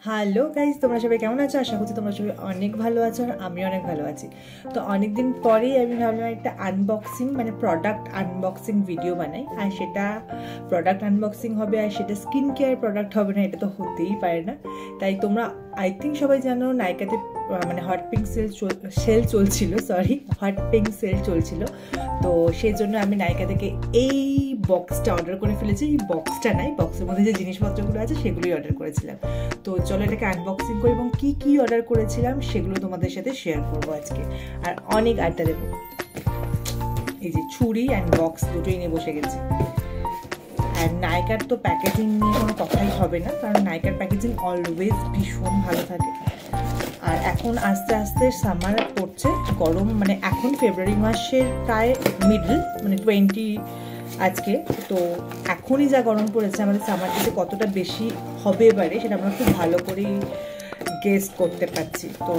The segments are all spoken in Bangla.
হ্যালো গাইজ, তোমরা সবাই কেমন আছো? আশা করছি তোমরা সবাই অনেক ভালো আছো আর আমি অনেক ভালো আছি। তো অনেকদিন পরেই আমি ভাবলাম একটা আনবক্সিং মানে প্রোডাক্ট আনবক্সিং ভিডিও বানাই, আর সেটা প্রোডাক্ট আনবক্সিং হবে আর সেটা স্কিন কেয়ার প্রোডাক্ট হবে না, এটা তো হতেই পারে না। তাই তোমরা আই থিঙ্ক সবাই জানো নাইকাতে মানে হট পিঙ্ক সেল চলছিল। তো সেই জন্য আমি নাইকা থেকে এই বক্সটা অর্ডার করে ফেলেছি। এই বক্সটা নাই, বক্সের মধ্যে যে জিনিসপত্রগুলো আছে সেগুলোই অর্ডার করেছিলাম। তো চলো এটাকে আনবক্সিং করি এবং কি কি অর্ডার করেছিলাম সেগুলো তোমাদের সাথে শেয়ার করবো আজকে, আর অনেক আড্ডা দেবো। এই যে ছুরি অ্যান্ড বক্স দুটোই নিয়ে বসে গেছি। আর নাইকার তো প্যাকেজিং নিয়ে কোনো কথাই হবে না, কারণ নাইকার প্যাকেজিং অলওয়েজ ভীষণ ভালো থাকে। আর এখন আস্তে আস্তে সামার পড়ছে, গরম মানে এখন ফেব্রুয়ারি মাসের প্রায় মিডল মানে 20 আজকে। তো এখনই যা গরম পড়েছে, আমাদের সামারটিতে কতটা বেশি হবে এবারে সেটা আমরা খুব ভালো করেই গেস করতে পারছি। তো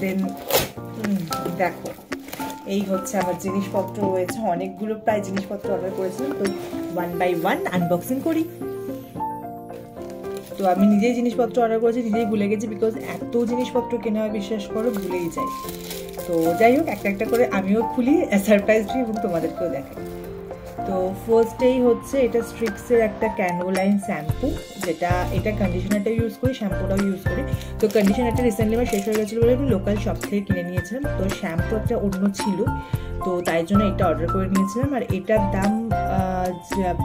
দেন দেখো, এই হচ্ছে আমার জিনিসপত্র রয়েছে, অনেকগুলো প্রায় জিনিসপত্র অর্ডার করেছিলাম। তো ওয়ান বাই ওয়ান আনবক্সিং করি। তো আমি নিজেই জিনিসপত্র অর্ডার করেছি, নিজেই ভুলে গেছি, বিকজ এত জিনিসপত্র কেনা হয় বিশ্বাস করো ভুলেই যাই। তো যাই হোক, একটা একটা করে আমিও খুলি, সারপ্রাইজ দিই এবং তোমাদেরকেও দেখাই। তো ফার্স্টেই হচ্ছে এটা স্ট্রিক্সের একটা ক্যানোলাইন শ্যাম্পু, এটা কন্ডিশনারটা ইউজ করি, শ্যাম্পুটাও ইউজ করি। তো কন্ডিশনারটা রিসেন্টলি আমার শেষ হয়ে গেছিলো বলে আমি লোকাল শপ থেকে কিনে নিয়েছিলাম। তো শ্যাম্পু একটা অন্য ছিল, তো তাই জন্য এটা অর্ডার করে নিয়েছিলাম। আর এটার দাম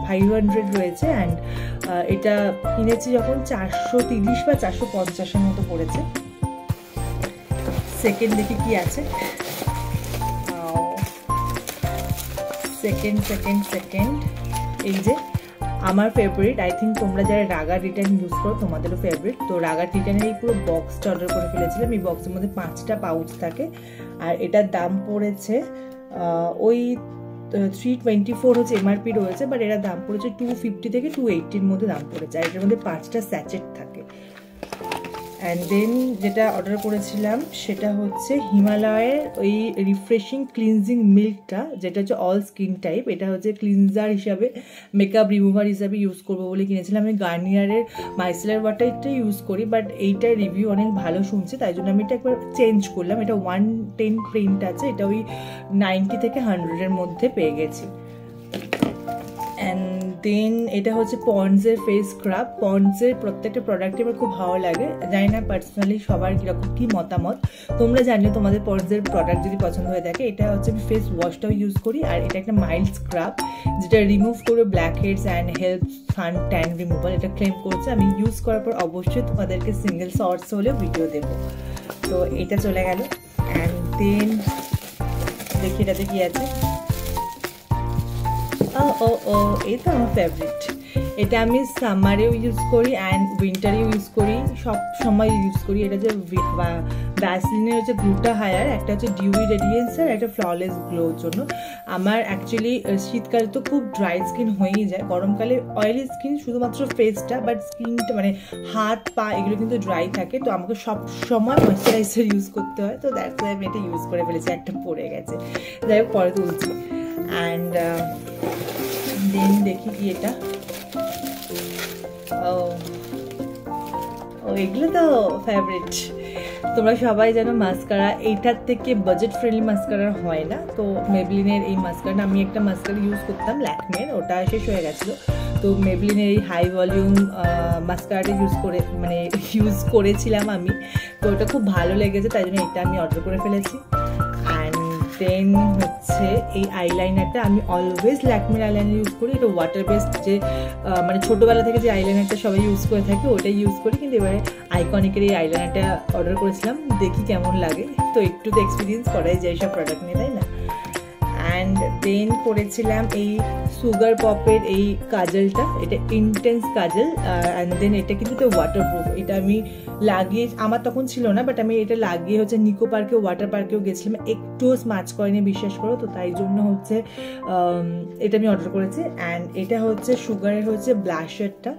500 রয়েছে, অ্যান্ড এটা কিনেছি যখন 430 বা 450-এর মতো পড়েছে। সেকেন্ড দেখি কি আছে। সেকেন্ড এই যে আমার ফেভারিট, আই থিঙ্ক তোমরা যারা রাগা রিটার্ন ইউজ করো তোমাদেরও ফেভারিট। তো রাগা রিটার্নের এই পুরো বক্সটা অর্ডার করে ফেলেছিলাম। এই বক্সের মধ্যে 5টা পাউচ থাকে, আর এটার দাম পড়েছে ওই 324 হচ্ছে এমআরপি রয়েছে, বাট এটার দাম পড়েছে 250 থেকে 280-র মধ্যে দাম পড়েছে। আর এটার মধ্যে 5টা স্যাচেট থাকে। অ্যান্ড দেন যেটা অর্ডার করেছিলাম সেটা হচ্ছে হিমালয়ের ওই রিফ্রেশিং ক্লিনজিং মিল্কটা, যেটা হচ্ছে অল স্কিন টাইপ। এটা হচ্ছে ক্লিনজার হিসাবে, মেকআপ রিমুভার হিসাবে ইউজ করবো বলে কিনেছিলাম। আমি গার্নিয়ারের মাইসেলার ওয়াটারটা ইউজ করি, বাট এইটার রিভিউ অনেক ভালো শুনছি, তাই জন্য আমি এটা একবার চেঞ্জ করলাম। এটা 110 প্রিন্ট আছে, এটা ওই 90 থেকে 100-এর মধ্যে পেয়ে গেছি। অ্যান্ড দেন এটা হচ্ছে পন্ডসের ফেস স্ক্রাব। পন্ডসের প্রত্যেকটা প্রোডাক্টই আমার খুব ভালো লাগে, জানি না পার্সোনালি সবার কীরকম কী মতামত, তোমরা জানিও তোমাদের পন্ডসের প্রোডাক্ট যদি পছন্দ হয়ে থাকে। এটা হচ্ছে আমি ফেস ওয়াশটাও ইউজ করি, আর এটা একটা মাইল্ড স্ক্রাব যেটা রিমুভ করে black heads and help sun tan removal, এটা ক্লেম করছে। আমি ইউজ করার পর অবশ্যই তোমাদেরকে সিঙ্গেল শর্টস হলে ভিডিও দেবো। তো এটা চলে গেল। অ্যান্ড দেন দেখি এটাতে কী আছে। এই তো আমার ফেভারিট। এটা আমি সামারেও ইউজ করি অ্যান্ড উইন্টারেও ইউজ করি, সব সময় ইউজ করি। এটা যে ভ্যাসলিনের হচ্ছে গ্লুটা হায়ার, একটা হচ্ছে ডিউই রেডিয়েন্সার, একটা ফ্ললেস গ্লোর জন্য। আমার অ্যাকচুয়ালি শীতকালে তো খুব ড্রাই স্কিন হয়েই যায়, গরমকালে অয়েলি স্কিন শুধুমাত্র ফেসটা, বাট স্কিনটা মানে হাত পা এগুলো কিন্তু ড্রাই থাকে। তো আমাকে সব সময় ময়েশ্চারাইজার ইউজ করতে হয়, তো দ্যাটস ওয়াই আমি এটা ইউজ করে ফেলেছি। একটা পড়ে গেছে, যাই হোক পরে তুলছি। অ্যান্ড দেন দেখি কি এটা। এগুলো তো ফেভারিট, তোমরা সবাই জানো মাস্কারা। এইটার থেকে বাজেট ফ্রেন্ডলি মাস্কারা হয় না। তো মেবলিনের এই মাস্কারা, আমি একটা মাস্কারা ইউজ করতাম ল্যাকমের, ওটা শেষ হয়ে গেছিলো। তো মেবলিনের এই হাই ভলিউম মাস্কারাটা ইউজ করেছিলাম আমি, তো ওটা খুব ভালো লেগেছে, তাই জন্য এটা আমি অর্ডার করে ফেলেছি। দেন হচ্ছে এই আইলাইনারটা, আমি অলওয়েজ ল্যাকমির আইলাইনার ইউজ করি। এটা ওয়াটার বেসড, যে মানে ছোটোবেলা থেকে যে আইলাইনারটা সবাই ইউজ করে থাকে ওটাই ইউজ করি, কিন্তু এবারে আইকনিকের এই আইলাইনারটা অর্ডার করেছিলাম, দেখি কেমন লাগে। তো একটু তো এক্সপিরিয়েন্স করাই যায় সব প্রোডাক্ট নিয়ে, তাই না? অ্যান্ড দেন করেছিলাম এই সুগার পপের এই কাজলটা, এটা ইন্টেন্স কাজল। অ্যান্ড দেন এটা কিন্তু তো ওয়াটারপ্রুফ, এটা আমি লাগিয়ে, আমার তখন ছিল না, বাট আমি এটা লাগিয়ে হচ্ছে নিকো পার্কেও ওয়াটার পার্কেও গেছিলাম, একটুও স্মাচ করেনি বিশ্বাস করো। তো তাই জন্য হচ্ছে এটা আমি অর্ডার করেছি। অ্যান্ড এটা হচ্ছে সুগারের হচ্ছে ব্লাশারটা,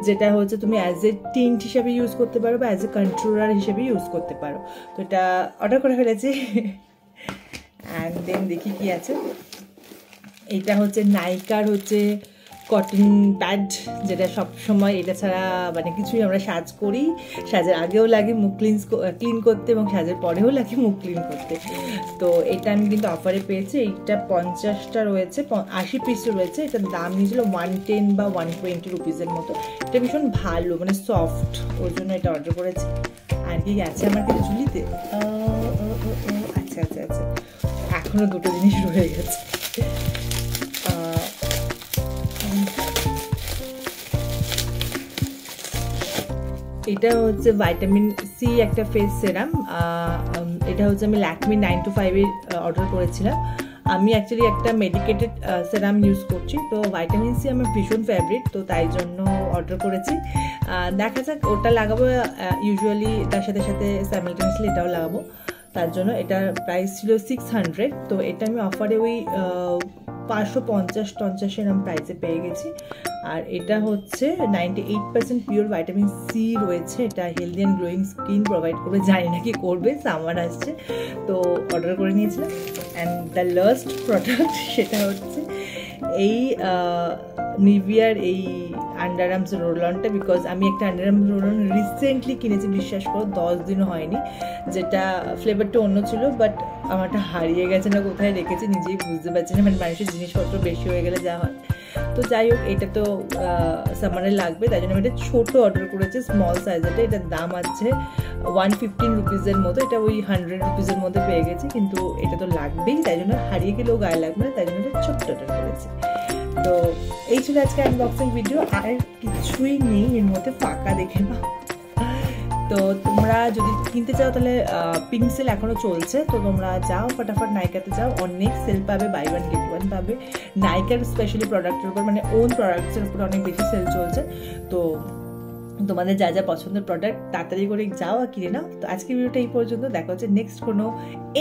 যেটা হচ্ছে তুমি অ্যাজ এ টিন্ট হিসাবে ইউজ করতে পারো বা অ্যাজ এ কন্ট্রোলার হিসেবে ইউজ করতে পারো। তো এটা অর্ডার করে ফেলেছি। অ্যান্ড দেন দেখি কি আছে। এটা হচ্ছে নাইকার হচ্ছে কটন প্যাড, যেটা সবসময় এটা ছাড়া মানে কিছুই আমরা সাজ করি, সাজের আগেও লাগে মুখ ক্লিন করতে এবং সাজের পরেও লাগে মুখ ক্লিন করতে। তো এটা আমি কিন্তু অফারে পেয়েছি। এইটা 50টা রয়েছে, 80 পিস রয়েছে। এটার দাম নিয়েছিল 110 বা 120 রুপিসের মতো। এটা ভীষণ ভালো, মানে সফট, ওই জন্য এটা অর্ডার করেছি। আর কি আছে আমার কাছে ঝুলিতে? আচ্ছা আচ্ছা আচ্ছা, এখনো দুটো জিনিস রয়ে গেছে। এটা হচ্ছে ভাইটামিন সি একটা ফেস সেরাম। এটা হচ্ছে আমি ল্যাকমি 925 এর অর্ডার করেছিলাম। আমি অ্যাকচুয়ালি একটা মেডিকেটেড সেরাম ইউজ করছি, তো ভাইটামিন সি আমার ভীষণ ফেভারিট, তো তাই জন্য অর্ডার করেছি। দেখা যাক, ওটা লাগাবো ইউজুয়ালি, তার সাথে সাথে সাইমালটেনিয়াসলি এটাও লাগাবো। তার জন্য এটার প্রাইস ছিল 600, তো এটা আমি অফারে ওই 550 এরম প্রাইসে পেয়ে গেছি। আর এটা হচ্ছে 98% পিওর ভাইটামিন সি রয়েছে। এটা healthy and glowing skin provide করবে, জানি না কি করবে, সামার আসছে তো অর্ডার করে নিয়েছিলাম। অ্যান্ড দ্য লাস্ট প্রোডাক্ট সেটা হচ্ছে এই নিভিয়ার এই আন্ডার আর্মস রোল অনটা, বিকজ আমি একটা under arms roll on recently কিনেছি, বিশ্বাস করো 10 দিনও হয়নি, যেটা ফ্লেভারটা অন্য ছিল, বাট আমারটা হারিয়ে গেছে না কোথায় রেখেছি নিজেই বুঝতে পারছি না, মানে মানুষের জিনিসপত্র বেশি হয়ে গেলে যা হয়। তো যাই হোক, এটা তো সামারে লাগবে, তাই জন্য আমি এটা ছোটো অর্ডার করেছি, স্মল সাইজেরটা। এটার দাম আছে 115 রুপিসের মতো। এটা ওই 100 রুপিসের মধ্যে পেয়ে গেছি, কিন্তু এটা তো লাগবেই, তাই জন্য হারিয়ে গেলেও গায়ে লাগবে না, তাই জন্য এটা ছোট্ট অর্ডার করেছি। তো এই ছিল আজকে আনবক্সিং ভিডিও, আর কিছুই নেই এর মধ্যে, ফাঁকা দেখে না। তো তোমরা যদি কিনতে চাও তাহলে পিঙ্ক সেল এখনও চলছে, তো তোমরা যাও ফটাফট নাইকাতে যাও, অনেক সেল পাবে, বাই ওয়ান গেট ওয়ান পাবে। নাইকার স্পেশালি প্রোডাক্টের উপর, মানে ওন প্রোডাক্টসের উপর অনেক বেশি সেল চলছে। তো তোমাদের যা যা পছন্দের প্রোডাক্ট তাড়াতাড়ি করে যাও আর কিনে নাও। তো আজকের ভিডিওটা এই পর্যন্ত, দেখা হচ্ছে নেক্সট কোনো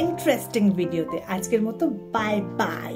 ইন্টারেস্টিং ভিডিওতে। আজকের মতো বাই বাই।